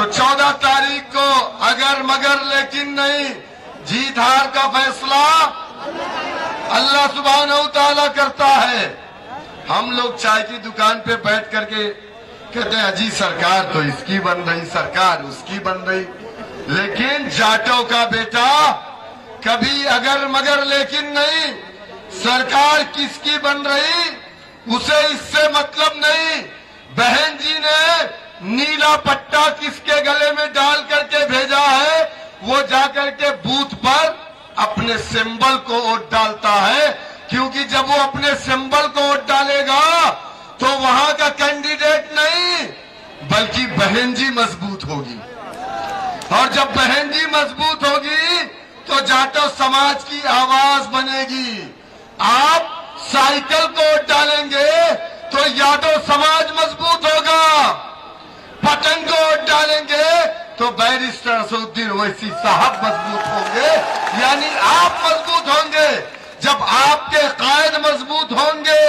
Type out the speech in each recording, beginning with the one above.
तो 14 तारीख को अगर मगर लेकिन नहीं, जीत हार का फैसला अल्लाह सुब्हानहू तआला करता है। हम लोग चाय की दुकान पे बैठ करके कहते हैं अजी सरकार तो इसकी बन रही, सरकार उसकी बन रही, लेकिन जाटों का बेटा कभी अगर मगर लेकिन नहीं, सरकार किसकी बन रही उसे इससे मतलब नहीं। बहन जी ने नीला पट्टा किसके गले में डाल करके भेजा है, वो जाकर के बूथ पर अपने सिंबल को वोट डालता है, क्योंकि जब वो अपने सिंबल को वोट डालेगा तो वहां का कैंडिडेट नहीं बल्कि बहन जी मजबूत होगी, और जब बहन जी मजबूत होगी तो जाटो समाज की आवाज बनेगी। आप साइकिल को वोट डालेंगे तो यादव समाज मजबूत होगा, पतंग को वोट डालेंगे तो बैरिस्टर असदुद्दीन ओवैसी साहब मजबूत होंगे, यानी आप मजबूत होंगे। जब आपके कायद मजबूत होंगे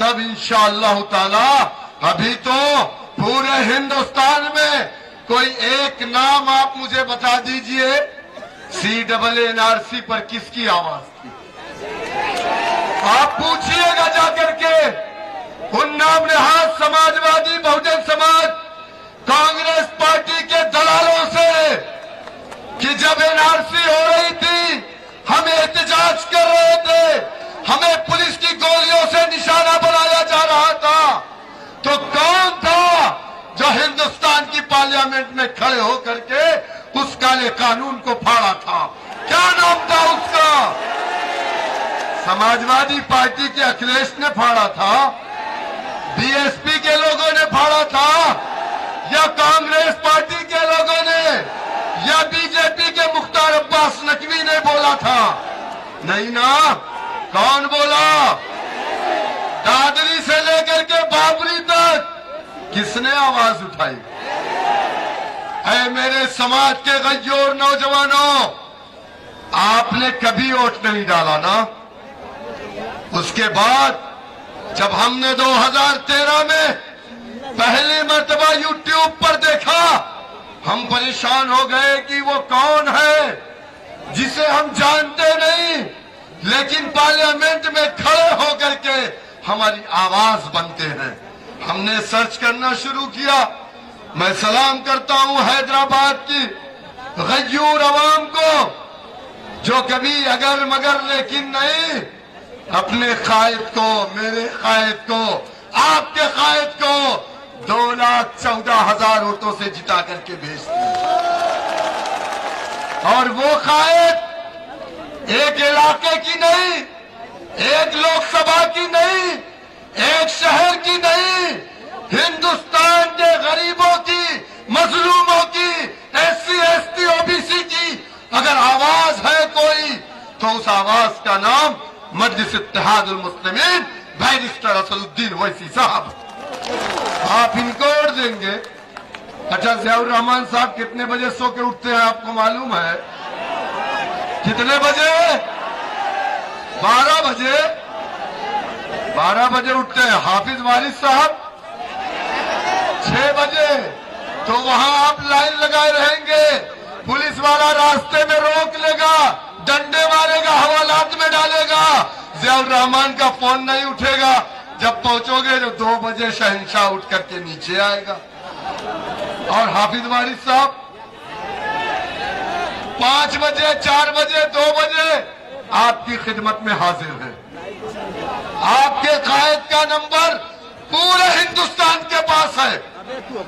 तब इंशाअल्लाह ताला, अभी तो पूरे हिंदुस्तान में कोई एक नाम आप मुझे बता दीजिए, CAA पर किसकी आवाज थी? आप पूछिएगा जाकर के उन नाम नहाद समाजवादी बहुजन समाज कांग्रेस पार्टी के दलालों से कि जब NRC हो रही थी, हम एहतजाज कर रहे थे, हमें पुलिस की गोलियों से निशाना बनाया जा रहा था, तो कौन था जो हिंदुस्तान की पार्लियामेंट में खड़े होकर के उस काले कानून को फाड़ा था? क्या नाम था उसका? समाजवादी पार्टी के अखिलेश ने फाड़ा था, BSP के लोगों ने फाड़ा था, या कांग्रेस पार्टी के लोगों ने, या BJP के मुख्तार अब्बास नकवी ने बोला था? नहीं ना। कौन बोला? दादरी से लेकर के बाबरी तक किसने आवाज उठाई? ऐ मेरे समाज के गय्योर नौजवानों, आपने कभी वोट नहीं डाला ना। उसके बाद जब हमने 2013 में पहली मर्तबा YouTube पर देखा, हम परेशान हो गए कि वो कौन है जिसे हम जानते नहीं, लेकिन पार्लियामेंट में खड़े होकर के हमारी आवाज बनते हैं। हमने सर्च करना शुरू किया। मैं सलाम करता हूं हैदराबाद की गय्यूर अवाम को, जो कभी अगर मगर लेकिन नहीं, अपने कायद को, मेरे कायद को, आपके कायद को 2,14,000 वोटों से जिता करके भेजते हैं। और वो कायद एक इलाके की नहीं, एक लोकसभा की नहीं, एक शहर की नहीं, हिंदुस्तान के गरीबों की, मजलूमों की, SC ST OBC की अगर आवाज है कोई, तो उस आवाज का नाम मजलिस इत्तेहादुल मुस्लिमीन बैरिस्टर असदुद्दीन ओवैसी साहब। आप इनको वोट देंगे? अच्छा, ज़ियाउर रहमान साहब कितने बजे सो के उठते हैं आपको मालूम है? कितने बजे? 12 बजे। 12 बजे उठते हैं। हाफिज वारिस साहब 6 बजे। तो वहां आप लाइन लगाए रहेंगे, पुलिस वाला रास्ते में रोक लेगा, डंडे मारेगा, हवालात में डालेगा, ज़ियाउर रहमान का फोन नहीं उठेगा। जब पहुंचोगे तो 2 बजे शहंशाह उठ करके नीचे आएगा। और हाफिज वारिस साहब 5 बजे, 4 बजे, 2 बजे आपकी खिदमत में हाजिर है। आपके कायद का नंबर पूरे हिंदुस्तान के पास है,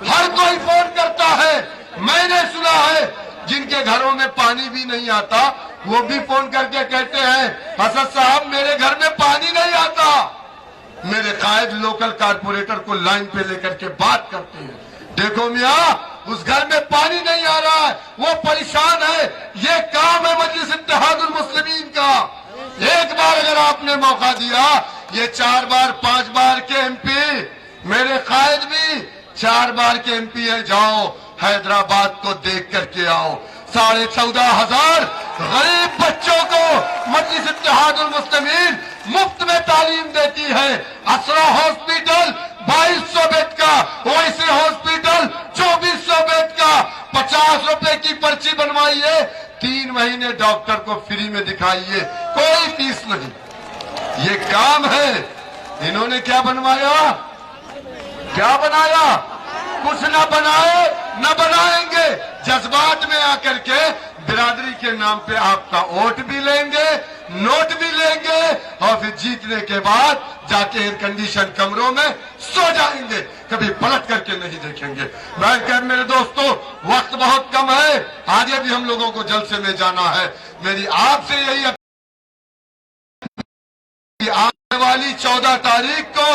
हर कोई फोन करता है। मैंने सुना है जिनके घरों में पानी भी नहीं आता, वो भी फोन करके कहते हैं असद साहब मेरे घर में पानी नहीं आता। मेरे कायद लोकल कारपोरेटर को लाइन पे लेकर के बात करते हैं, देखो मियां उस घर में पानी नहीं आ रहा है, वो परेशान है, ये काम है मजलिस इत्तेहादुल मुस्लिमीन का। एक बार अगर आपने मौका दिया, ये 4 बार 5 बार के MP, मेरे कायद भी 4 बार के MP है, जाओ हैदराबाद को देख करके आओ। 14,500 गरीब बच्चों को मजलिस इत्तेहादुल मुस्लिमीन मुफ्त में तालीम देती है। असरा हॉस्पिटल 2200 बेड का, ओवैसी हॉस्पिटल 2400 बेड का, 50 रुपए की पर्ची बनवाइए, 3 महीने डॉक्टर को फ्री में दिखाइए, कोई फीस नहीं। ये काम है। इन्होंने क्या बनवाया, क्या बनाया? कुछ ना बनाए, न बनाएंगे। जज्बात में आकर के बिरादरी के नाम पे आपका वोट भी लेंगे, नोट भी लेंगे, और फिर जीतने के बाद जाके एयर कंडीशन कमरों में सो जाएंगे, कभी पलट करके नहीं देखेंगे। मैं कह, मेरे दोस्तों, वक्त बहुत कम है, आगे भी हम लोगों को जलसे में जाना है। मेरी आपसे यही आने वाली 14 तारीख को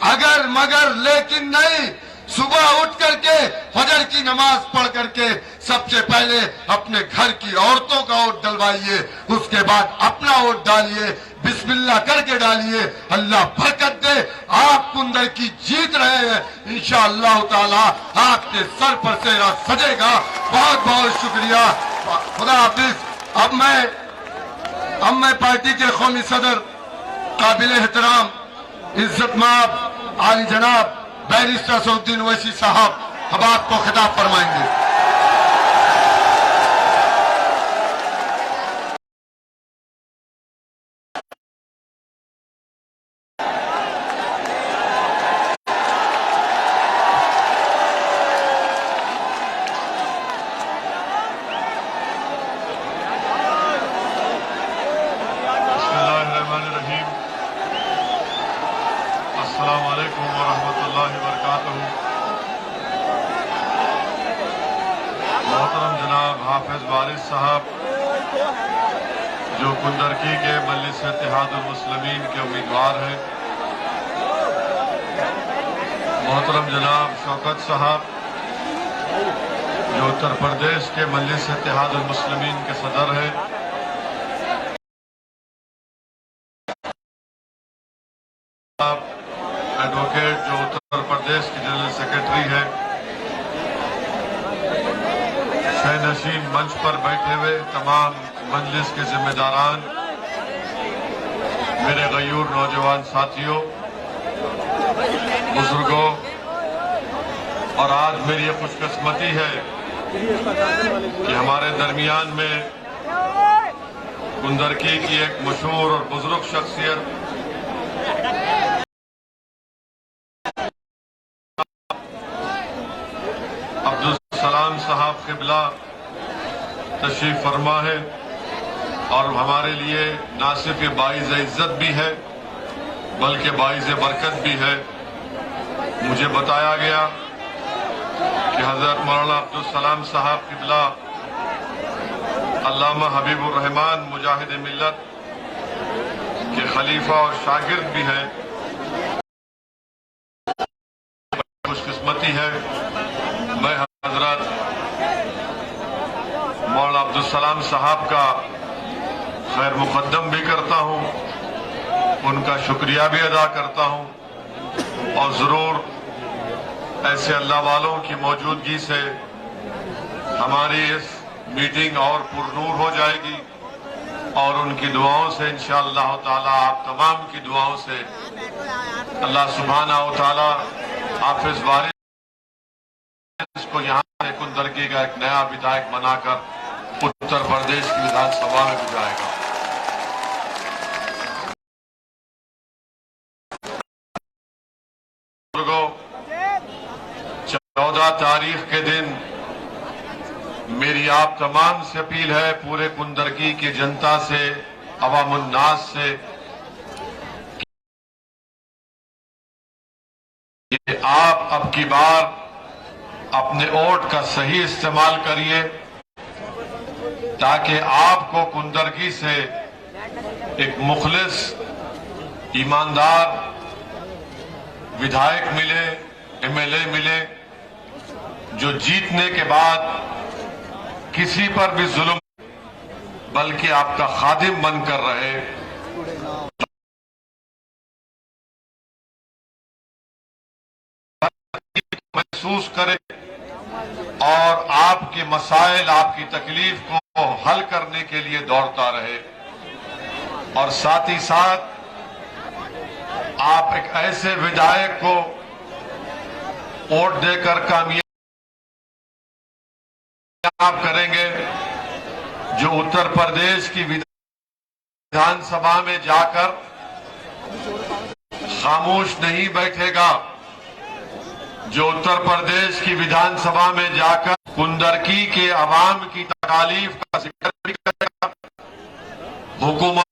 अगर मगर लेकिन नहीं, सुबह उठ करके फजर की नमाज पढ़ करके सबसे पहले अपने घर की औरतों का वोट डलवाइए, उसके बाद अपना वोट डालिए, बिस्मिल्लाह करके डालिए। अल्लाह बरकत दे। आप कुंदर की जीत रहे हैं, इंशाअल्लाह ताला आपके सर पर सेहरा सजेगा। बहुत बहुत शुक्रिया, खुदा हाफिज। अब मैं पार्टी के कौमी सदर काबिल एहतराम इज्जतमाब आली जनाब बैरिस्टर सऊद्दीन ओवैसी साहब अब आपको खिताब फरमाएंगे। अस्सलामु अलैकुम वरहमतुल्लाहि वबरकातुहू। मोहतरम जनाब हाफिज वारिस साहब, जो कुंदरकी के मजलिस इत्तेहादुल मुस्लिमीन के उम्मीदवार हैं, मोहतरम जनाब शौकत साहब, जो उत्तर प्रदेश के मजलिस इत्तेहादुल मुस्लिमीन के सदर हैं, एडवोकेट जो उत्तर प्रदेश की जनरल सेक्रेटरी है, शहनशीन मंच पर बैठे हुए तमाम मजलिस के जिम्मेदारान, मेरे गयूर नौजवान साथियों, बुजुर्गों, और आज मेरी ये खुशकिस्मती है कि हमारे दरमियान में कुंदरकी की एक मशहूर और बुजुर्ग शख्सियत अब्दुल सलाम साहब क़िबला तशरीफ फरमा है, और हमारे लिए ना सिर्फ ये बाइज़ इज्जत भी है बल्कि बाइज़ बरकत भी है। मुझे बताया गया कि हजरत मौलाना अब्दुल सलाम साहब क़िबला अल्लामा हबीबुर रहमान मुजाहिद मिल्लत के खलीफा और शागिर्द भी हैं। खुशकिस्मती है। मैं हजरत मौलाना अब्दुल सलाम साहब का खैर मुकद्दम भी करता हूं, उनका शुक्रिया भी अदा करता हूं, और जरूर ऐसे अल्लाह वालों की मौजूदगी से हमारी इस मीटिंग और पुरनूर हो जाएगी, और उनकी दुआओं से इंशाअल्लाह ताला, आप तमाम की दुआओं से अल्लाह सुब्हानहू व तआला हाफिज वारिस को यहाँ से कुंदरकी का एक नया विधायक बनाकर उत्तर प्रदेश की विधानसभा में भिजाएगा। बुजुर्गों, 14 तारीख के दिन मेरी आप तमाम से अपील है, पूरे कुंदरकी की जनता से, अवामुन्नास से, कि आप अब की बार अपने वोट का सही इस्तेमाल करिए, ताकि आपको कुंदरकी से एक मुखलिस, ईमानदार विधायक मिले, एमएलए मिले, जो जीतने के बाद किसी पर भी जुल्म बल्कि आपका खादिम बनकर रहे, महसूस करे, और आपके मसाइल, आपकी तकलीफ को हल करने के लिए दौड़ता रहे, और साथ ही साथ आप एक ऐसे विधायक को वोट देकर कामयाब कामयाब करेंगे। जो उत्तर प्रदेश की विधानसभा में जाकर खामोश नहीं बैठेगा, जो उत्तर प्रदेश की विधानसभा में जाकर कुंदरकी के अवाम की तकालीफ का जिक्र भी करेगा, हुकूमत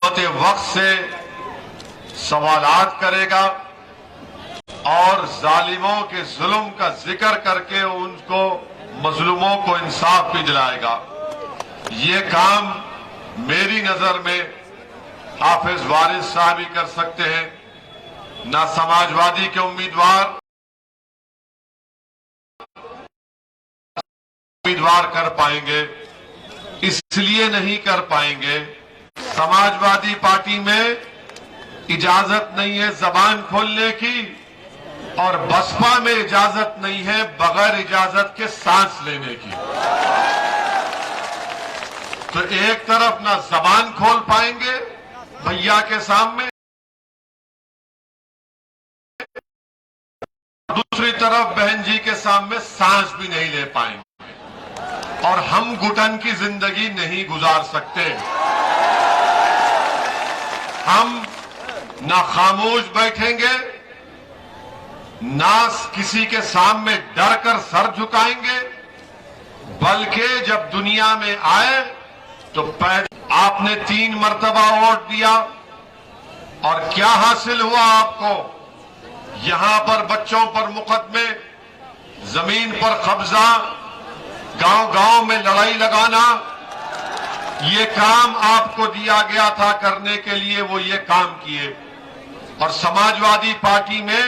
वक्त से सवालात करेगा और जालिमों के जुल्म का जिक्र करके उनको मजलूमों को इंसाफ भी दिलाएगा। ये काम मेरी नजर में हाफिज वारिस साहब ही कर सकते हैं, ना समाजवादी के उम्मीदवार कर पाएंगे। इसलिए नहीं कर पाएंगे, समाजवादी पार्टी में इजाजत नहीं है जबान खोलने की और बसपा में इजाजत नहीं है बगैर इजाजत के सांस लेने की। तो एक तरफ ना जबान खोल पाएंगे भैया के सामने, दूसरी तरफ बहन जी के सामने सांस भी नहीं ले पाएंगे और हम घुटन की जिंदगी नहीं गुजार सकते। हम ना खामोश बैठेंगे, ना किसी के सामने डर कर सर झुकाएंगे, बल्कि जब दुनिया में आए तो आपने 3 मर्तबा वोट दिया और क्या हासिल हुआ आपको? यहां पर बच्चों पर मुकदमे, जमीन पर कब्जा, गांव-गांव में लड़ाई लगाना, ये काम आपको दिया गया था करने के लिए, वो ये काम किए। और समाजवादी पार्टी में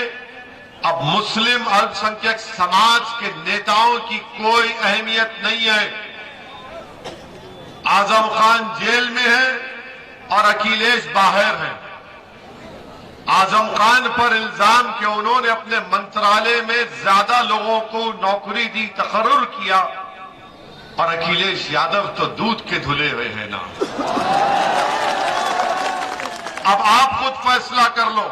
अब मुस्लिम अल्पसंख्यक समाज के नेताओं की कोई अहमियत नहीं है। आजम खान जेल में है और अखिलेश बाहर हैं। आजम खान पर इल्जाम कि उन्होंने अपने मंत्रालय में ज्यादा लोगों को नौकरी दी, तकर्रुर किया, और अखिलेश यादव तो दूध के धुले हुए हैं ना। अब आप खुद फैसला कर लो।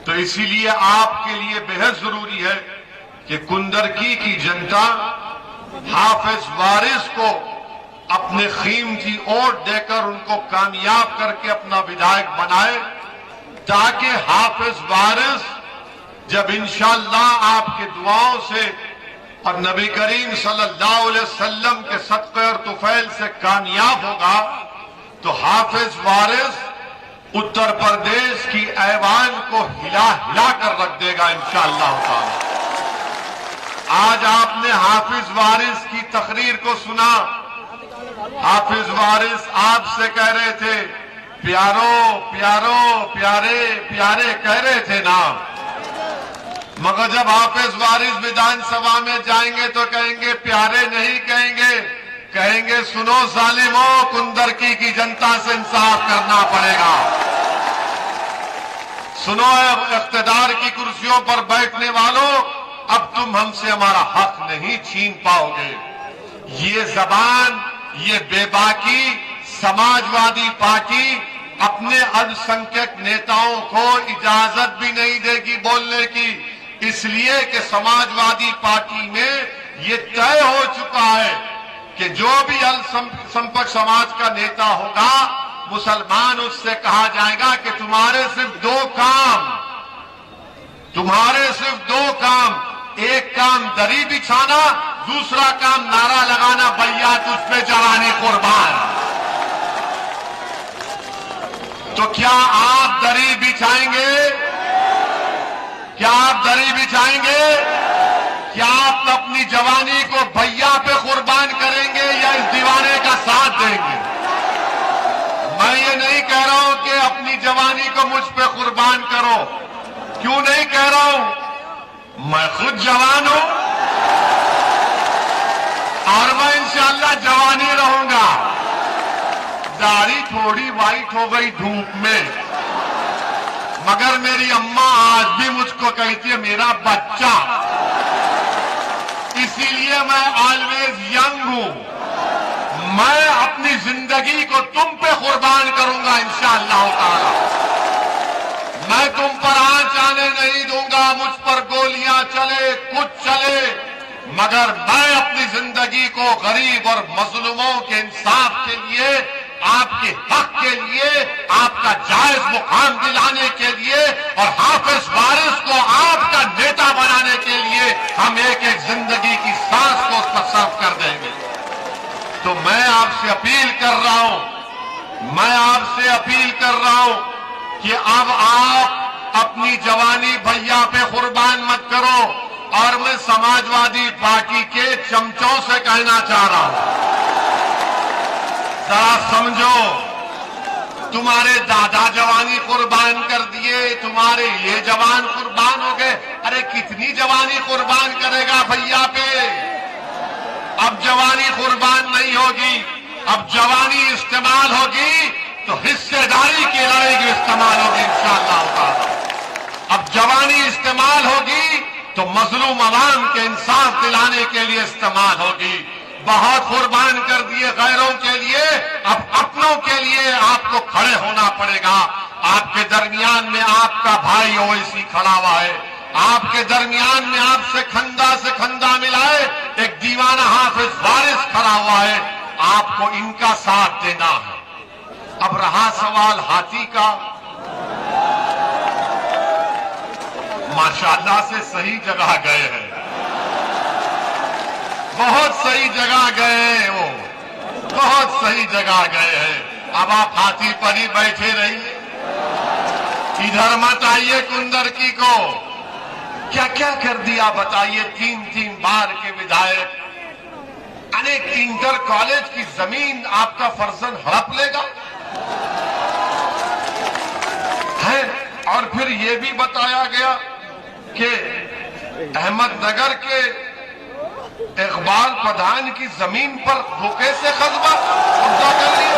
तो इसीलिए आपके लिए बेहद जरूरी है कि कुंदरकी की जनता हाफिज वारिस को अपने कीमती वोट देकर उनको कामयाब करके अपना विधायक बनाए, ताकि हाफिज वारिस जब इंशाअल्लाह आपके दुआओं से और नबी करीम सल्लल्लाहु अलैहि वसल्लम के सदक़े और तुफैल से कामयाब होगा, तो हाफिज वारिस उत्तर प्रदेश की ऐवान को हिला हिला कर रख देगा इंशाअल्लाह ताला। आज आपने हाफिज वारिस की तकरीर को सुना। हाफिज वारिस आपसे कह रहे थे प्यारो प्यारो प्यारे प्यारे कह रहे थे ना, मगर जब हाफिज वारिस विधानसभा में जाएंगे तो कहेंगे प्यारे नहीं कहेंगे, कहेंगे सुनो जालिमों, कुंदरकी की जनता से इंसाफ करना पड़ेगा। सुनो इख्तिदार की कुर्सियों पर बैठने वालों, अब तुम हमसे हमारा हक नहीं छीन पाओगे। ये जबान, ये बेबाकी समाजवादी पार्टी अपने अल्पसंख्यक नेताओं को इजाजत भी नहीं देगी बोलने की, इसलिए कि समाजवादी पार्टी में ये तय हो चुका है कि जो भी अल्पसंख्यक समाज का नेता होगा, मुसलमान उससे कहा जाएगा कि तुम्हारे सिर्फ 2 काम, एक काम दरी बिछाना, दूसरा काम नारा लगाना भैया तुझ पे जवानी कुर्बान। तो क्या आप दरी बिछाएंगे? क्या आप दरी बिछाएंगे? क्या आप अपनी जवानी को भैया पे कुर्बान करेंगे या इस दीवाने का साथ देंगे? मैं ये नहीं कह रहा हूं कि अपनी जवानी को मुझ पे कुर्बान करो। क्यों नहीं कह रहा हूं? मैं खुद जवान हूं और मैं इंशाअल्लाह जवानी रहूंगा। दाढ़ी थोड़ी वाइट हो गई धूप में, मगर मेरी अम्मा आज भी मुझको कहती है मेरा बच्चा, इसीलिए मैं ऑलवेज यंग हूं। मैं अपनी जिंदगी को तुम पे कुर्बान करूंगा इंशाअल्लाह ताला। मैं तुम पर आंच आने नहीं दूंगा। मुझ पर गोलियां चले, कुछ चले, मगर मैं अपनी जिंदगी को गरीब और मजलूमों के इंसाफ के लिए, आपके हक के लिए, आपका जायज मुकाम दिलाने के लिए और हाफिज वारिस को आपका नेता बनाने के लिए हम एक एक जिंदगी की सांस को उस पर सर्व कर देंगे। तो मैं आपसे अपील कर रहा हूं, मैं आपसे अपील कर रहा हूं कि अब आप अपनी जवानी भैया पे कुर्बान मत करो। और मैं समाजवादी पार्टी के चमचों से कहना चाह रहा हूं, जरा समझो, तुम्हारे दादा जवानी कुर्बान कर दिए, तुम्हारे ये जवान कुर्बान हो गए। अरे कितनी जवानी कुर्बान करेगा भैया पे? अब जवानी कुर्बान नहीं होगी, अब जवानी इस्तेमाल होगी तो हिस्सेदारी की लड़ाई की इस्तेमाल होगी इंशाअल्लाह ताला। अब जवानी इस्तेमाल होगी तो मजलूम अवाम के इंसाफ दिलाने के लिए इस्तेमाल होगी। बहुत कुर्बान कर दिए गैरों के लिए, अब अपनों के लिए आपको खड़े होना पड़ेगा। आपके दरमियान में आपका भाई ओवैसी खड़ा हुआ है, आपके दरमियान में आपसे खंदा मिलाए एक दीवाना हाफिज वारिस खड़ा हुआ है, आपको इनका साथ देना है। अब रहा सवाल हाथी का, माशाअल्लाह से सही जगह गए हैं, बहुत सही जगह गए हैं, वो बहुत सही जगह गए हैं। अब आप हाथी पर ही बैठे रहिए, इधर मत आइए कुंदरकी को। क्या क्या कर दिया बताइए? 3-3 बार के विधायक, अनेक इंटर कॉलेज की जमीन आपका फर्जन हड़प लेगा है। और फिर ये भी बताया गया कि अहमदनगर के इकबाल प्रधान की जमीन पर धोखे से कस्बा कब्जा कर लिया।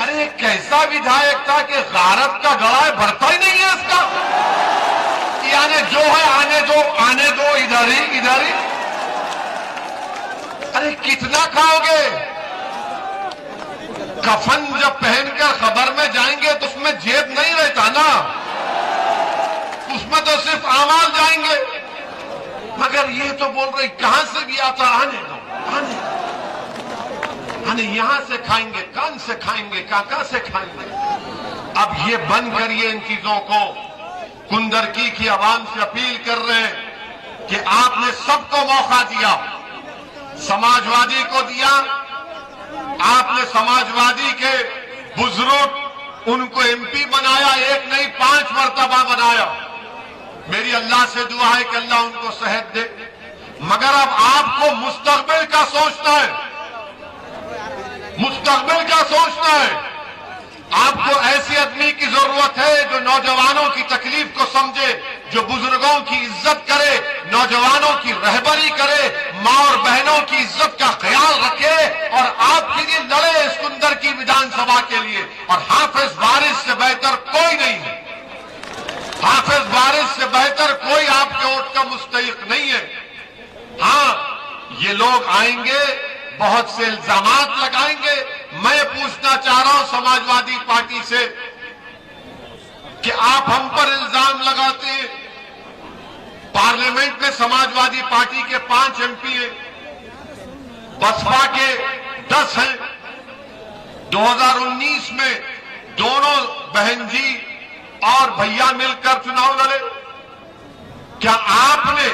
अरे कैसा विधायक था कि गारत का गड़ा भरता ही नहीं है इसका, यानी जो है आने दो इधर ही। अरे कितना खाओगे? कफन जब पहनकर खबर में जाएंगे तो उसमें जेब नहीं रहता ना, उसमें तो सिर्फ आमाल जाएंगे। मगर ये तो बोल रहे कहां से भी आता, आने दो, आने यहां से खाएंगे, कान से खाएंगे, काका से खाएंगे। अब ये बंद करिए इन चीजों को। कुंदरकी की आवाम से अपील कर रहे हैं कि आपने सबको मौका दिया, समाजवादी को दिया, आपने समाजवादी के बुजुर्ग उनको एमपी बनाया, एक नहीं 5 मर्तबा बनाया। मेरी अल्लाह से दुआ है कि अल्लाह उनको सेहत दे। मगर अब आपको मुस्तकबिल का सोचना है, मुस्तकबिल का सोचना है। आपको ऐसे आदमी की जरूरत है जो नौजवानों की तकलीफ को समझे, जो बुजुर्गों की इज्जत करे, नौजवानों की रहबरी करे, मां और बहनों की इज्जत का ख्याल रखे और आपके लिए लड़े इस कुंदरकी विधानसभा के लिए। और हाफिज वारिस से बेहतर कोई नहीं है, हाफिज वारिस से बेहतर कोई आपके वोट का मुस्तहिक नहीं है। हां, ये लोग आएंगे, बहुत से इल्जामात लगाएंगे। मैं पूछना चाह रहा हूं समाजवादी पार्टी से कि आप हम पर इल्जाम लगाते हैं। पार्लियामेंट में समाजवादी पार्टी के 5 एमपी हैं, बसपा के 10 हैं। 2019 में दोनों बहन जी और भैया मिलकर चुनाव लड़े। क्या आपने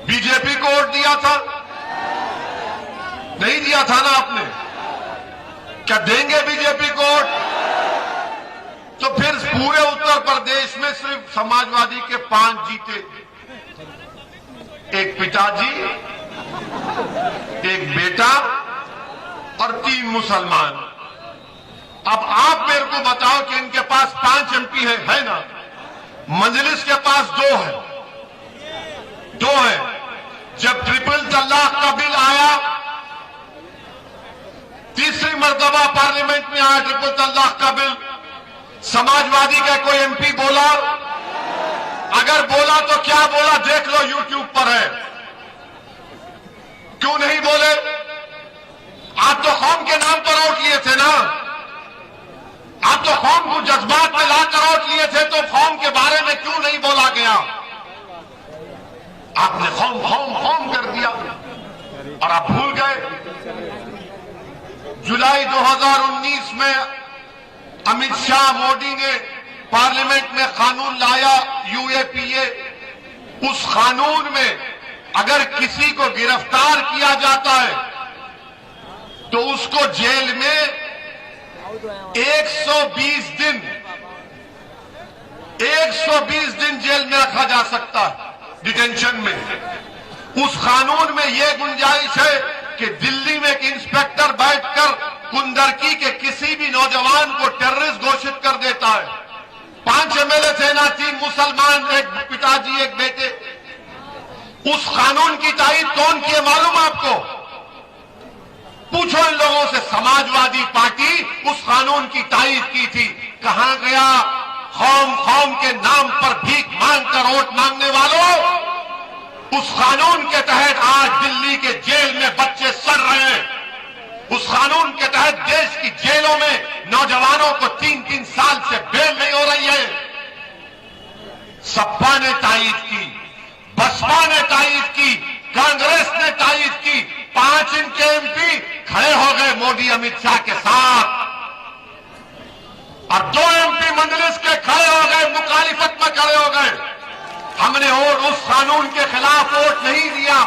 बीजेपी को वोट दिया था? नहीं दिया था ना आपने। क्या देंगे बीजेपी को वोट? तो फिर पूरे उत्तर प्रदेश में सिर्फ समाजवादी के 5 जीते, एक पिताजी, एक बेटा और 3 मुसलमान। अब आप मेरे को बताओ कि इनके पास 5 एमपी है ना? मजलिस के पास 2 है। जब ट्रिपल तलाक का बिल आया, तीसरी मर्तबा पार्लियामेंट में आया ट्रिपल तलाक का बिल, समाजवादी का कोई एमपी बोला? अगर बोला तो क्या बोला देख लो, यूट्यूब पर है। क्यों नहीं बोले? आप तो कौम के नाम पर वोट लिए थे ना, आप तो कौम को जज्बात में लाकर वोट लिए थे, तो कौम के बारे में क्यों नहीं बोला गया? आपने खौम खौम खौम कर दिया और आप भूल गए जुलाई 2019 में अमित शाह मोदी ने पार्लियामेंट में कानून लाया यूएपीए। उस कानून में अगर किसी को गिरफ्तार किया जाता है तो उसको जेल में 120 दिन जेल में रखा जा सकता है, डिटेंशन में। उस कानून में यह गुंजाइश है कि दिल्ली में एक इंस्पेक्टर बैठकर कुंदरकी के किसी भी नौजवान को टेररिस्ट घोषित कर देता है। 5 एमएलए थे ना, 3 मुसलमान, एक पिताजी एक बेटे। उस कानून की तारीफ कौन की है मालूम आपको? पूछो इन लोगों से। समाजवादी पार्टी उस कानून की तारीफ की थी। कहां गया कौम कौम के नाम पर भीख मांगकर वोट मांगने वालों? उस कानून के तहत आज दिल्ली के जेल में बच्चे सड़ रहे हैं। उस कानून के तहत देश की जेलों में नौजवानों को 3-3 साल से बेल नहीं हो रही है। सपा ने तारीफ की, बसपा ने तारीफ की, कांग्रेस ने तारीफ की। 5 इनके एमपी खड़े हो गए मोदी अमित शाह के साथ और 2 एमपी मंजलिस के खड़े हो गए, मुखालिफत में खड़े हो गए। हमने और उस कानून के खिलाफ वोट नहीं दिया।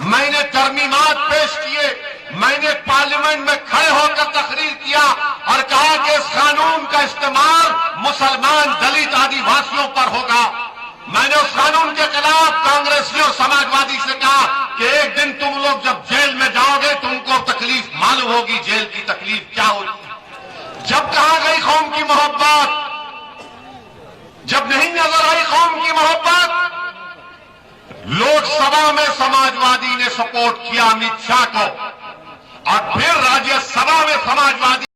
मैंने तरमीमात पेश किए, मैंने पार्लियामेंट में खड़े होकर तकरीर किया और कहा कि इस कानून का इस्तेमाल मुसलमान, दलित, आदिवासियों पर होगा। मैंने उस कानून के खिलाफ कांग्रेसियों, समाजवादी से कहा कि एक दिन तुम लोग जब जेल में जाओगे तुमको तकलीफ मालूम होगी, जेल की तकलीफ क्या होती है। जब कहां गई कौम की मोहब्बत? जब नहीं नजर आई कौम की मोहब्बत, लोकसभा में समाजवादी ने सपोर्ट किया अमित शाह को और फिर राज्यसभा में समाजवादी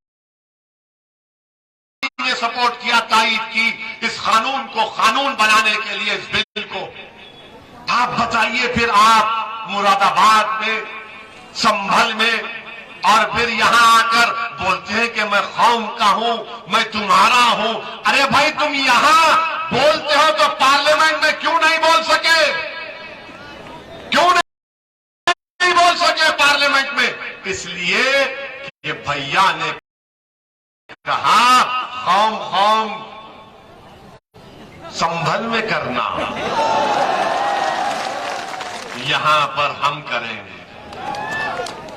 ने सपोर्ट किया, तायीद की इस कानून को कानून बनाने के लिए, इस बिल को। आप बताइए फिर आप मुरादाबाद में, संभल में और फिर यहां आकर बोलते हैं कि मैं कौम का हूं, मैं तुम्हारा हूं। अरे भाई तुम यहां बोलते हो तो पार्लियामेंट में क्यों नहीं बोल सके? क्यों नहीं बोल सके पार्लियामेंट में? इसलिए कि भैया ने कहा कौम कौम संभल में करना, यहां पर हम करेंगे।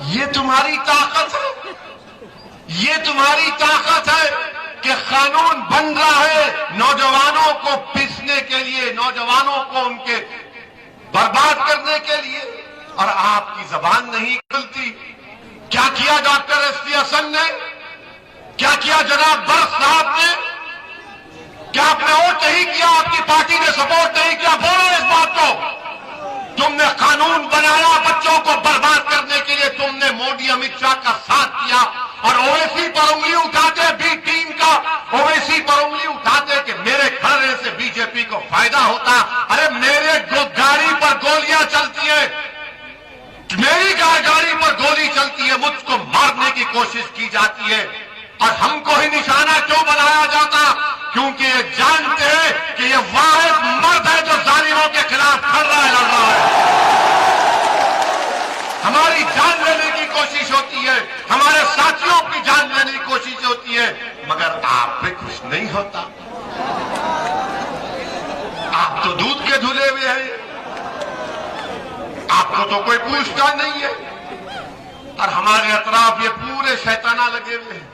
ये तुम्हारी ताकत है, ये तुम्हारी ताकत है कि कानून बन रहा है नौजवानों को पीसने के लिए, नौजवानों को उनके बर्बाद करने के लिए, और आपकी जबान नहीं खुलती। क्या किया डॉक्टर एसपी हसन ने? क्या किया जनाब बर्स साहब ने? क्या आपने वोट नहीं किया? आपकी पार्टी ने सपोर्ट नहीं किया? बोलो इस बात को। तुमने कानून बनाया बच्चों को बर्बाद करने के लिए, तुमने मोदी अमित शाह का साथ किया और ओवैसी पर उंगली उठाते, बी टीम का ओवैसी पर उंगली उठाते कि मेरे खड़े से बीजेपी को फायदा होता। अरे मेरे गाड़ी पर गोलियां चलती है, मेरी गाड़ी पर गोली चलती है, मुझको मारने की कोशिश की जाती है और हमको ही निशाना क्यों बनाया जाता? क्योंकि ये जानते हैं कि ये वाहिद मर्द है जो जालिमों के खिलाफ खड़ रहा है, लड़ रहा है। हमारी जान लेने की कोशिश होती है, हमारे साथियों की जान लेने की कोशिश होती है, मगर आप पे कुछ नहीं होता। आप तो दूध के धुले हुए हैं, आपको तो कोई पूछता नहीं है। और हमारे अतराफ ये पूरे शैताना लगे हुए हैं,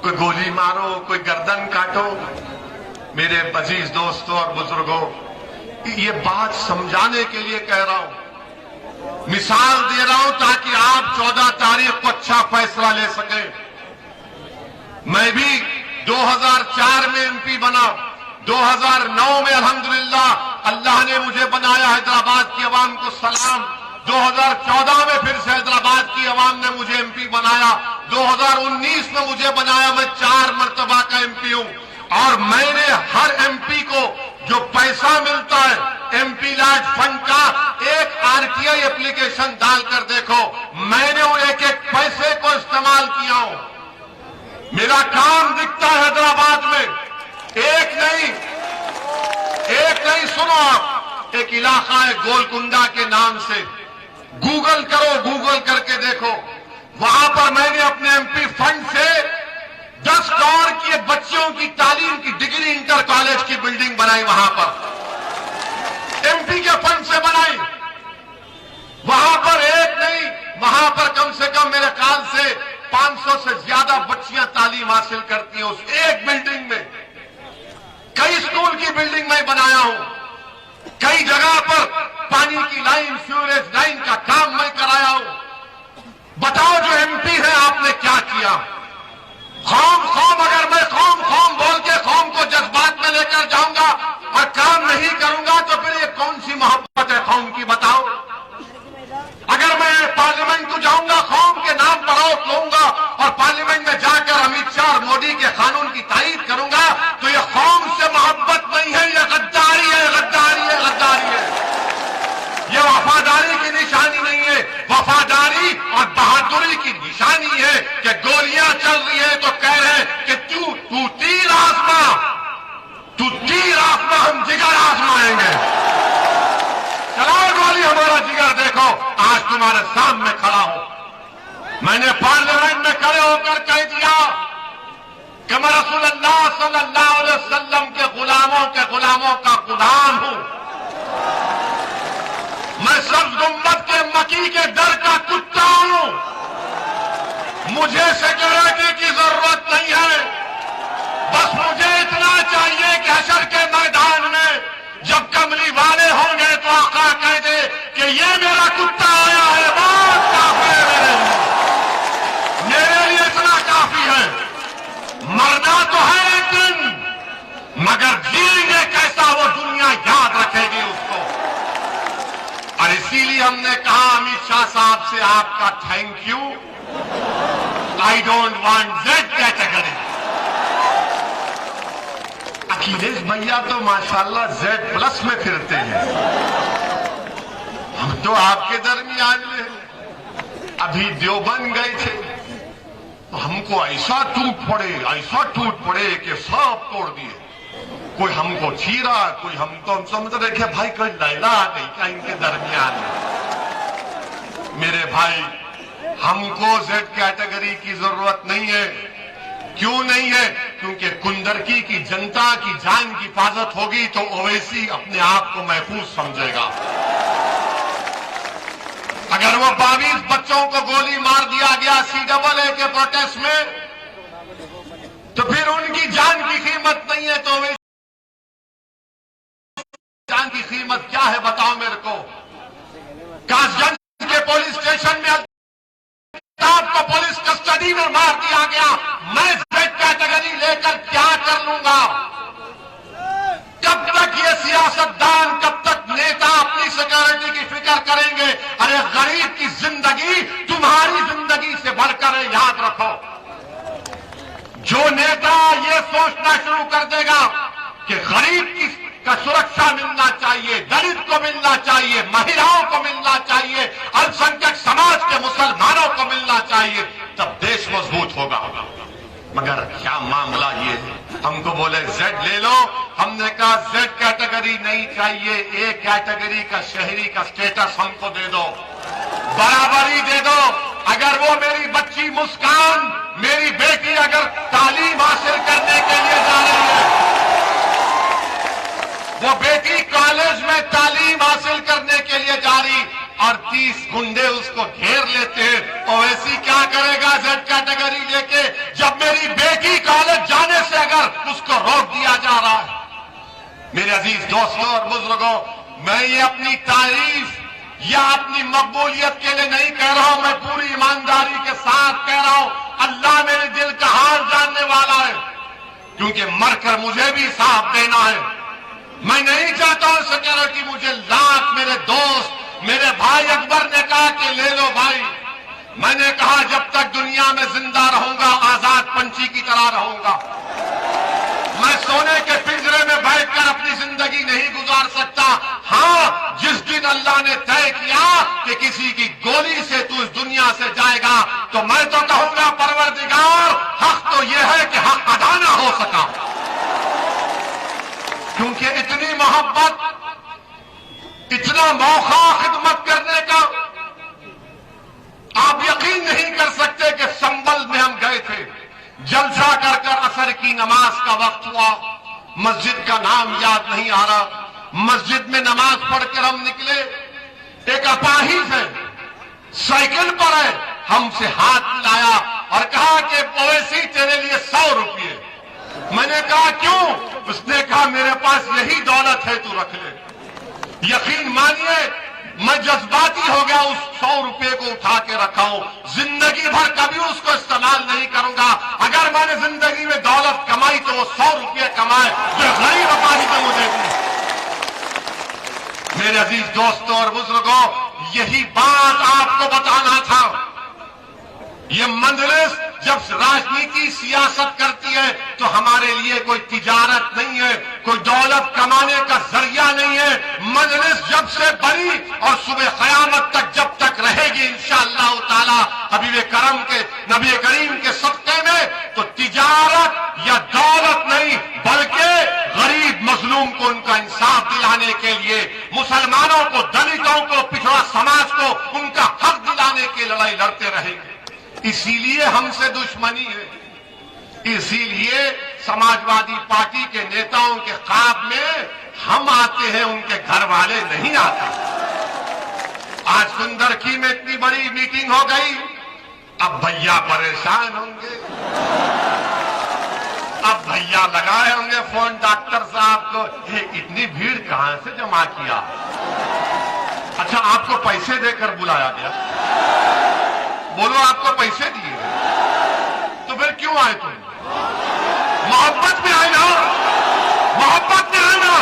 कोई गोली मारो, कोई गर्दन काटो। मेरे अजीज दोस्तों और बुजुर्गों, ये बात समझाने के लिए कह रहा हूं, मिसाल दे रहा हूं ताकि आप 14 तारीख को अच्छा फैसला ले सकें। मैं भी 2004 में एमपी बना, 2009 में अल्हम्दुलिल्लाह अल्लाह ने मुझे बनाया, हैदराबाद की अवाम को सलाम। 2014 में फिर से हैदराबाद की अवाम ने मुझे एमपी बनाया, 2019 में मुझे बनाया। मैं 4 मर्तबा का एमपी हूं और मैंने हर एमपी को जो पैसा मिलता है एमपी लाइट फंड का, एक आरटीआई एप्लीकेशन डालकर देखो, मैंने वो एक पैसे को इस्तेमाल किया हूं। मेरा काम दिखता है हैदराबाद में, एक नहीं सुनो आप, एक इलाका है गोलकुंडा के नाम से, गूगल करो, गूगल करके देखो। वहां पर मैंने अपने एमपी फंड से 10 करोड़ की बच्चियों की तालीम की डिग्री इंटर कॉलेज की बिल्डिंग बनाई, वहां पर एमपी के फंड से बनाई। वहां पर एक नहीं, वहां पर कम से कम मेरे ख्याल से 500 से ज्यादा बच्चियां तालीम हासिल करती हैं उस एक बिल्डिंग में। कई स्कूल की बिल्डिंग मैं बनाया हूं, कई जगह पर पानी की लाइन, सीवरेज लाइन का काम मैं कराया हूं। बताओ जो एमपी है आपने क्या किया? कौम कौम, अगर मैं कौम कौम बोल के कौम को जज्बात में लेकर जाऊंगा और काम नहीं करूंगा तो फिर ये कौन सी मोहब्बत है कौम की? बताओ। अगर मैं पार्लियामेंट को जाऊंगा, कौम के नाम पर वोट लूंगा और पार्लियामेंट में जाकर अमित शाह और मोदी के कानून की तारीफ करूंगा तो ये कौम से मोहब्बत नहीं है, ये गद्दारी है, गद्दारी है, गद्दारी है। ये वफादारी की निशानी नहीं है, वफादारी और बहादुरी की निशानी है कि गोलियां चल रही है तो कह रहे हैं कि तू तीर आजमा, तू तीर आजमा, हम जिगर आजमाएंगे। चलाओ गोली, हमारा जिगर देखो। आज तुम्हारे सामने खड़ा हूं। मैंने पार्लियामेंट में खड़े होकर कह दिया कि मैं रसूलुल्लाह सल्लल्लाहु अलैहि वसल्लम के गुलामों का गुलाम हूं। मैं सब गुम्बद के मकी के दर का कुत्ता हूं। मुझे सिक्योरिटी की जरूरत नहीं है, बस मुझे इतना चाहिए कि हशर के मैदान में जब कमली वाले होंगे तो आका कह दे कि ये मेरा कुत्ता आया है, बहुत काफी है मेरे लिए, इतना काफी है। मरना तो है एक दिन, मगर जिएंगे कैसा वो दुनिया याद रखेगी उसको। और इसीलिए हमने कहा अमित शाह साहब से आपका thank you. I don't want Z category. Akhilesh भैया तो माशाल्लाह Z+ में फिरते हैं, हम तो आपके दरमियान में। अभी देवबंद गए थे तो हमको ऐसा टूट पड़े कि सब तोड़ दिए। कोई हमको चीरा, कोई हमको, हम समझ रहे थे भाई कोई लैला आ गई क्या इनके दरमियान में। मेरे भाई, हमको Z कैटेगरी की जरूरत नहीं है। क्यों नहीं है? क्योंकि कुंदरकी की जनता की जान की हिफाजत होगी तो ओवैसी अपने आप को महफूज समझेगा। अगर वो 22 बच्चों को गोली मार दिया गया CAA के प्रोटेस्ट में तो फिर उनकी जान की कीमत नहीं है, तो ओवैसी जान की कीमत क्या है बताओ मेरे को। कासगंज के पुलिस स्टेशन में आपको पुलिस कस्टडी में मार दिया गया, मैं Z कैटेगरी लेकर क्या कर लूंगा? कब तक ये सियासतदान, कब तक नेता अपनी सिक्योरिटी की फिक्र करेंगे? अरे गरीब की जिंदगी तुम्हारी जिंदगी से बढ़कर है, याद रखो। जो नेता ये सोचना शुरू कर देगा कि गरीब का सुरक्षा मिलना चाहिए, दलित को मिलना चाहिए, महिलाओं को मिलना चाहिए, अल्पसंख्यक समाज के मुसलमानों को मिलना चाहिए, तब देश मजबूत होगा। मगर क्या मामला ये है, हमको बोले Z ले लो, हमने कहा Z कैटेगरी नहीं चाहिए, A कैटेगरी का शहरी का स्टेटस हमको दे दो, बराबरी दे दो। अगर वो मेरी बच्ची मुस्कान, मेरी बेटी अगर तालीम हासिल करने के लिए जा रही है, वो बेटी कॉलेज में तालीम हासिल करने के लिए जा रही और 30 गुंडे उसको घेर लेते हैं, ओवैसी क्या करेगा Z कैटेगरी लेके? जब मेरी बेटी कॉलेज जाने से अगर उसको रोक दिया जा रहा है। मेरे अजीज दोस्तों और बुजुर्गों, मैं ये अपनी तारीफ या अपनी मकबूलियत के लिए नहीं कह रहा हूं, मैं पूरी ईमानदारी के साथ कह रहा हूं। अल्लाह मेरे दिल का हाल जानने वाला है, क्योंकि मरकर मुझे भी साथ देना है। मैं नहीं चाहता हूं सिक्योरिटी मुझे लाख, मेरे दोस्त, मेरे भाई अकबर ने कहा कि ले लो भाई। मैंने कहा जब तक दुनिया में जिंदा रहूंगा आजाद पंछी की तरह रहूंगा। मैं सोने के पिंजरे में बैठकर अपनी जिंदगी नहीं गुजार सकता। हाँ, जिस दिन अल्लाह ने तय किया कि किसी की गोली से तू इस दुनिया से जाएगा, तो मैं तो कहूंगा परवरदिगार, हक तो यह है कि हक अदा ना हो सका, क्योंकि इतनी मोहब्बत मौका खिदमत करने का। आप यकीन नहीं कर सकते कि संबल में हम गए थे, जलसा कर कर असर की नमाज का वक्त हुआ, मस्जिद का नाम याद नहीं आ रहा, मस्जिद में नमाज पढ़कर हम निकले, एक अपाहिज है, साइकिल पर है, हमसे हाथ मिलाया और कहा कि ओवैसी तेरे लिए 100 रुपये। मैंने कहा क्यों? उसने कहा मेरे पास यही दौलत है, तू रख ले। यकीन मानिए मैं जज्बाती हो गया, उस 100 रुपये को उठा के रखा हूं, जिंदगी भर कभी उसको इस्तेमाल नहीं करूंगा। अगर मैंने जिंदगी में दौलत कमाई तो वो 100 रुपये कमाए जो गरीब अपाहिज को मुझे दी। मेरे अजीज दोस्तों और बुजुर्गों, यही बात आपको बताना था। ये मजलिस जब राजनीति सियासत करती है तो हमारे लिए कोई तिजारत नहीं है, कोई दौलत कमाने का जरिया नहीं है। मजलिस जब से बनी और सुबह क़यामत तक जब तक रहेगी इंशाअल्लाह ताला हबीब करम के नबी करीम के सदक़े में, तो तिजारत या दौलत नहीं बल्कि गरीब मजलूम को उनका इंसाफ दिलाने के लिए, मुसलमानों को, दलितों को, पिछड़ा समाज को उनका हक दिलाने की लड़ाई लड़ते रहेंगे। इसीलिए हमसे दुश्मनी है, इसीलिए समाजवादी पार्टी के नेताओं के ख्वाब में हम आते हैं, उनके घर वाले नहीं आते। आज कुंदरकी में इतनी बड़ी मीटिंग हो गई, अब भैया परेशान होंगे, अब भैया लगाए होंगे फोन डॉक्टर साहब को, ये इतनी भीड़ कहां से जमा किया? अच्छा आपको पैसे देकर बुलाया गया? बोलो आपको पैसे दिए तो फिर क्यों आए तुम? मोहब्बत में आए ना, मोहब्बत में आए ना,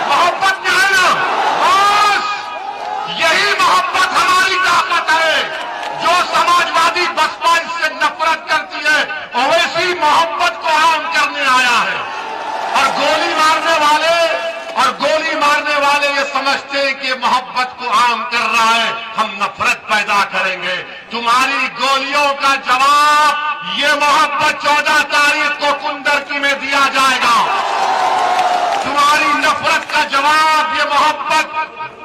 मोहब्बत में आए ना। बस यही मोहब्बत हमारी ताकत है। जो समाजवादी बसपा इससे नफरत करती है, ओवैसी मोहब्बत को आम करने आया है। और गोली मारने वाले ये समझते हैं कि मोहब्बत को आम कर रहा है, हम नफरत पैदा करेंगे। तुम्हारी गोलियों का जवाब ये मोहब्बत 14 तारीख को कुंदरकी में दिया जाएगा। तुम्हारी नफरत का जवाब ये मोहब्बत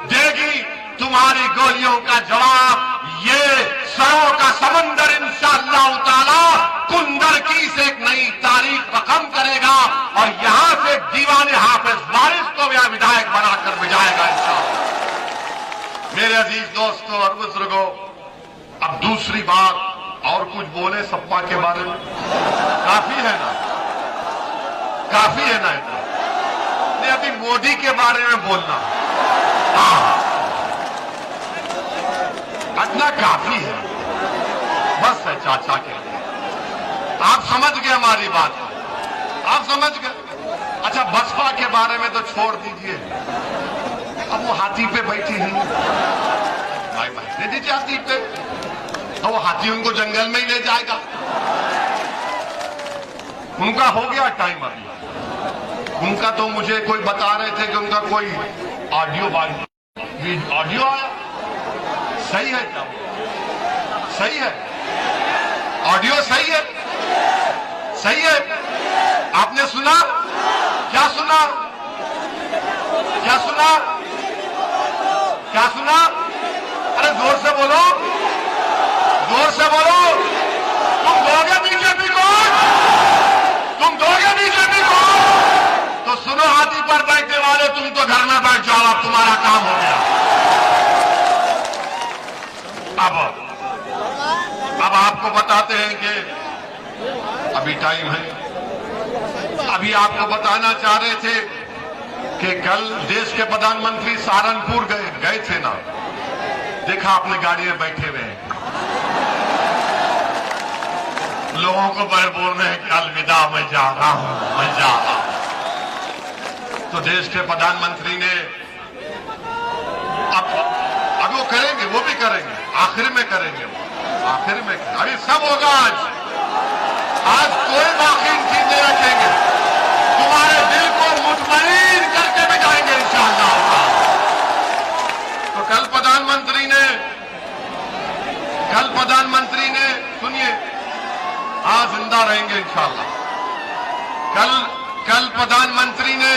देगी, तुम्हारी गोलियों का जवाब ये सरों का समंदर इंशाअल्लाह ताला कुंदरकी से एक नई तारीख रकम करेगा और यहां से दीवाने हाफिज वारिस को भी विधायक बनाकर भिजाएगा इंशाअल्लाह। मेरे अजीज दोस्तों और बुजुर्गों, अब दूसरी बात और कुछ बोले सपा के बारे में? काफी है ना, काफी है ना इतना? नहीं, अभी मोदी के बारे में बोलना इतना काफी है, बस है चाचा के लिए। आप समझ गए हमारी बात, आप समझ गए। अच्छा बसपा के बारे में तो छोड़ दीजिए, अब वो हाथी पे बैठी हैं, भाई बैठने दीजिए हाथी पे, तो वो हाथी उनको जंगल में ही ले जाएगा। उनका हो गया टाइम अभी। उनका तो मुझे कोई बता रहे थे कि उनका कोई ऑडियो आया, सही है क्या? सही है, ऑडियो सही है, सही है। आपने सुना? क्या सुना? क्या सुना? क्या सुना? अरे जोर से बोलो, जोर से बोलो। तुम दोगे बीजेपी को? तुम दोगे बीजेपी को? तो सुनो हाथी पर बैठने वाले, तुम तो घर में बैठ जाओ, अब तुम्हारा काम हो गया। अब आपको बताते हैं कि अभी टाइम है। अभी आपको बताना चाह रहे थे कि कल देश के प्रधानमंत्री सहारनपुर गए थे ना, देखा आपने गाड़ी में बैठे हुए हैं, लोगों को बोल रहे हैं कि अलविदा मैं जा रहा हूं, मैं जा रहा हूं। तो देश के प्रधानमंत्री ने अब वो करेंगे, वो भी करेंगे, आखिर में करेंगे, आखिर में अभी सब होगा। आज कोई बाकी चीज नहीं रखेंगे, तुम्हारे दिल को मुतमईन करके भी जाएंगे इंशाअल्लाह। तो कल प्रधानमंत्री ने सुनिए, आज जिंदा रहेंगे इंशाअल्लाह। कल प्रधानमंत्री ने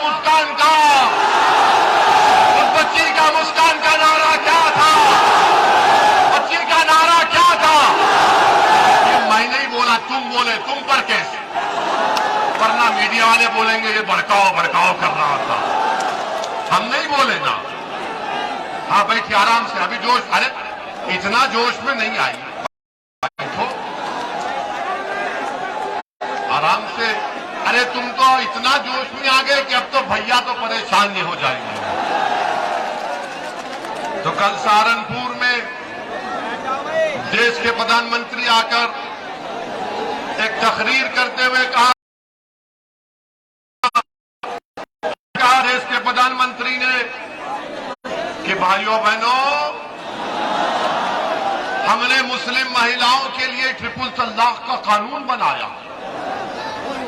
मुस्कान का? उस बच्ची का मुस्कान का नारा क्या था? बच्ची का नारा क्या था? ये मैं नहीं बोला, तुम बोले, तुम पर केस, वरना मीडिया वाले बोलेंगे ये भड़काओ भड़काओ कर रहा था। हम नहीं बोले ना। हाँ बैठिए आराम से, अभी जोश, अरे इतना जोश में नहीं आई, बैठो आराम से। अरे तुम तो इतना जोश में आ गए कि अब तो भैया तो परेशान नहीं हो जाएंगे। तो कल सहारनपुर में देश के प्रधानमंत्री आकर एक तकरीर करते हुए कहा, देश के प्रधानमंत्री ने कि भाइयों बहनों, हमने मुस्लिम महिलाओं के लिए ट्रिपल तलाक का कानून बनाया।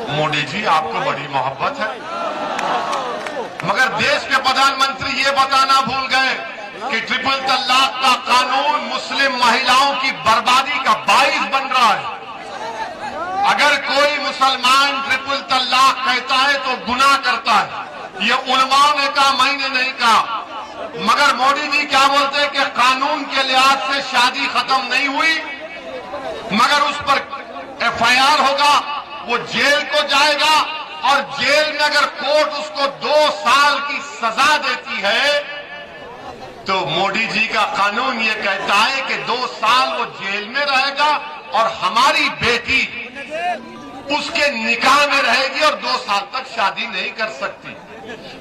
मोदी जी आपको बड़ी मोहब्बत है, मगर देश के प्रधानमंत्री ये बताना भूल गए कि ट्रिपल तलाक का कानून मुस्लिम महिलाओं की बर्बादी का बाइस बन रहा है। अगर कोई मुसलमान ट्रिपल तलाक कहता है तो गुनाह करता है। ये उलमाओं ने कहा, मैंने नहीं कहा। मगर मोदी जी क्या बोलते हैं कि कानून के लिहाज से शादी खत्म नहीं हुई, मगर उस पर एफआईआर होगा, वो जेल को जाएगा, और जेल में अगर कोर्ट उसको 2 साल की सजा देती है तो मोदी जी का कानून ये कहता है कि 2 साल वो जेल में रहेगा और हमारी बेटी उसके निकाह में रहेगी और 2 साल तक शादी नहीं कर सकती।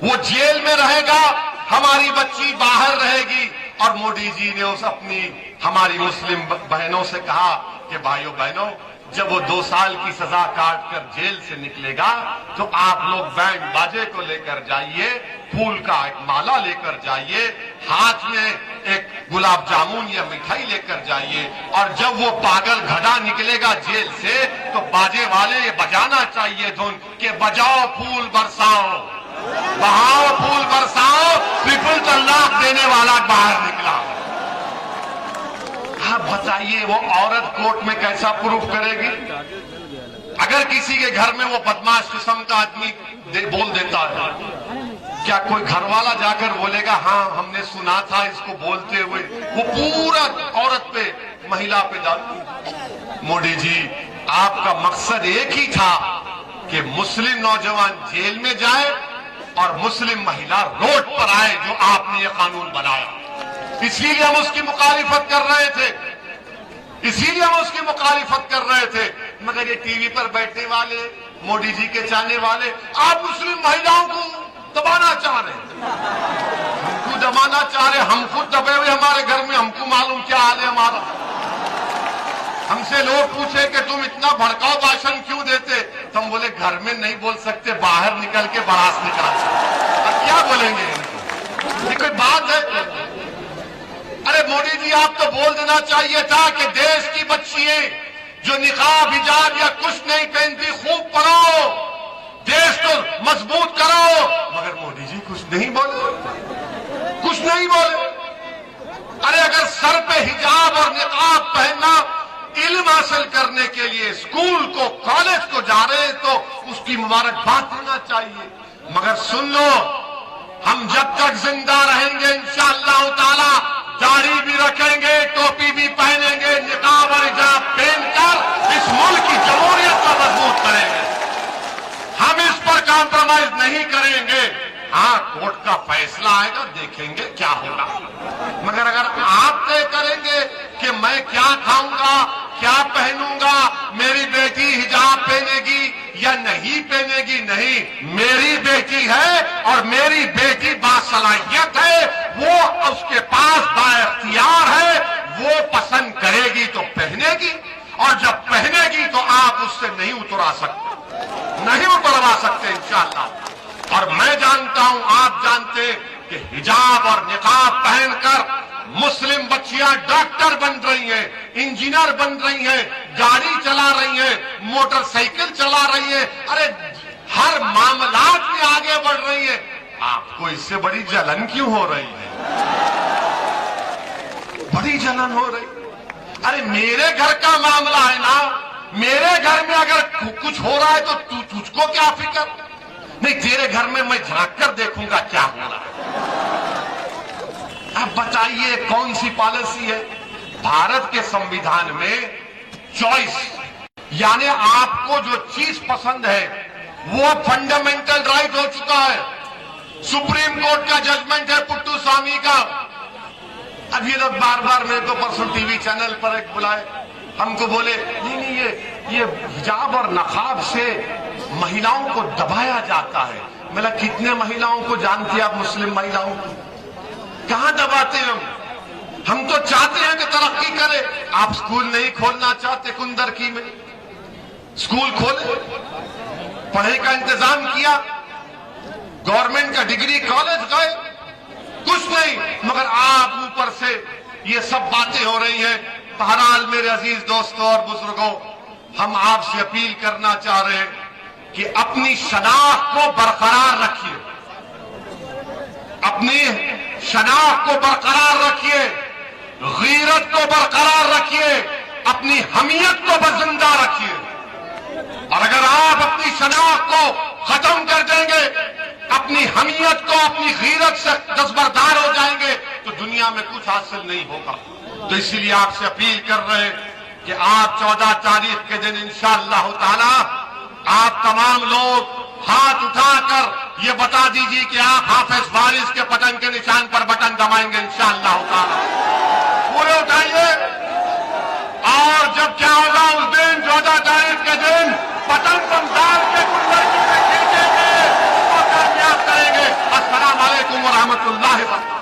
वो जेल में रहेगा, हमारी बच्ची बाहर रहेगी। और मोदी जी ने उस अपनी हमारी मुस्लिम बहनों से कहा कि भाइयों बहनों, जब वो 2 साल की सजा काट कर जेल से निकलेगा तो आप लोग बैंड बाजे को लेकर जाइए, फूल का एक माला लेकर जाइए, हाथ में एक गुलाब जामुन या मिठाई लेकर जाइए, और जब वो पागल घड़ा निकलेगा जेल से तो बाजे वाले ये बजाना चाहिए धुन कि बजाओ फूल बरसाओ, बहाओ फूल बरसाओ, ट्रिपल तलाक देने वाला बाहर निकला। आप बताइए वो औरत कोर्ट में कैसा प्रूफ करेगी? अगर किसी के घर में वो बदमाश किस्म का आदमी बोल देता है, क्या कोई घर वाला जाकर बोलेगा हाँ हमने सुना था इसको बोलते हुए? वो पूरा औरत पे, महिला पे डालती। मोदी जी, आपका मकसद एक ही था कि मुस्लिम नौजवान जेल में जाए और मुस्लिम महिला रोड पर आए, जो आपने ये कानून बनाया। इसीलिए हम उसकी मुखालिफत कर रहे थे, इसीलिए हम उसकी मुखालिफत कर रहे थे। मगर ये टीवी पर बैठने वाले, मोदी जी के चाहने वाले, आप मुस्लिम महिलाओं को दबाना चाह रहे हैं, हमको दबाना चाह रहे। हम खुद दबे हुए हमारे घर में, हमको मालूम क्या हाल है हमारा। हमसे लोग पूछे कि तुम इतना भड़काऊ भाषण क्यों देते, तो हम बोले घर में नहीं बोल सकते, बाहर निकल के बरास निकाल सकते। अब क्या बोलेंगे इनको? ये कोई बात है? अरे मोदी जी, आप तो बोल देना चाहिए था कि देश की बच्चियां जो निकाब हिजाब या कुछ नहीं पहनती, खूब पढ़ाओ, देश को मजबूत करो। मगर मोदी जी कुछ नहीं बोले, कुछ नहीं बोले। अरे अगर सर पे हिजाब और निकाब पहनना इल्म हासिल करने के लिए स्कूल को, कॉलेज को जा रहे हैं तो उसकी मुबारकबाद देना चाहिए। मगर सुन लो, हम जब तक जिंदा रहेंगे इंशाअल्लाह ताला दाढ़ी भी रखेंगे, टोपी भी पहनेंगे, निकाब और हिजाब पहनकर इस मुल्क की जमहूरियत को मजबूत करेंगे। हम इस पर कॉम्प्रोमाइज नहीं करेंगे। हाँ, कोर्ट का फैसला आएगा, देखेंगे क्या होगा। मगर अगर आप तय करेंगे कि मैं क्या खाऊंगा, क्या पहनूंगा, मेरी बेटी हिजाब पहनेगी या नहीं पहनेगी, नहीं, मेरी बेटी है और मेरी बेटी बासलाहियत है, वो उसके पास बाइख्तियार है, वो पसंद करेगी तो पहनेगी, और जब पहनेगी तो आप उससे नहीं उतरा सकते, नहीं उतरवा सकते इंशाअल्लाह। और मैं जानता हूं, आप जानते कि हिजाब और निकाब पहनकर मुस्लिम बच्चियां डॉक्टर बन रही हैं, इंजीनियर बन रही हैं, गाड़ी चला रही हैं, मोटरसाइकिल चला रही हैं, अरे हर मामलात में आगे बढ़ रही हैं। आपको इससे बड़ी जलन क्यों हो रही है? बड़ी जलन हो रही। अरे मेरे घर का मामला है ना, मेरे घर में अगर कुछ हो रहा है तो तुझको क्या फिक्र? नहीं, तेरे घर में मैं झांक कर देखूंगा क्या हो रहा है। अब बताइए कौन सी पॉलिसी है? भारत के संविधान में चॉइस, यानी आपको जो चीज पसंद है वो फंडामेंटल राइट हो चुका है। सुप्रीम कोर्ट का जजमेंट है पुट्टू स्वामी का। अब ये लोग बार बार मेरे को परसों टीवी चैनल पर एक बुलाए, हमको बोले नहीं नहीं ये हिजाब और नकाब से महिलाओं को दबाया जाता है। मैंने कितने महिलाओं को जानती है आप? मुस्लिम महिलाओं को कहां दबाते हैं हम तो चाहते हैं कि तरक्की करे। आप स्कूल नहीं खोलना चाहते? कुंदरकी में स्कूल खोले, पढ़ाई का इंतजाम किया, गवर्नमेंट का डिग्री कॉलेज गए, कुछ नहीं, मगर आप ऊपर से ये सब बातें हो रही हैं। बहरहाल मेरे अजीज दोस्तों और बुजुर्गों, हम आपसे अपील करना चाह रहे हैं कि अपनी शनाख्त को बरकरार रखिए, अपनी शनाख्त को बरकरार रखिए, गीरत को बरकरार रखिए, अपनी हमियत को बजिंदा रखिए। और अगर आप अपनी शनाख्त को खत्म कर देंगे, अपनी हमियत को, अपनी गीरत से दस्तबरदार हो जाएंगे, तो दुनिया में कुछ हासिल नहीं होगा। तो इसीलिए आपसे अपील कर रहे हैं कि आप 14 तारीख के दिन इंशाअल्लाह ताला आप तमाम लोग हाथ उठाकर ये बता दीजिए कि आप हाफिज वारिस के पतन के निशान पर बटन दबाएंगे इंशाअल्लाह ताला। पूरे उठाइए। और जब क्या होगा उस दिन 14 तारीख के दिन पतन संसार के कुंडली में खींचेंगे, तो कामयाब करेंगे। अस्सलाम वालेकुम व रहमतुल्लाहि व बरकातहू।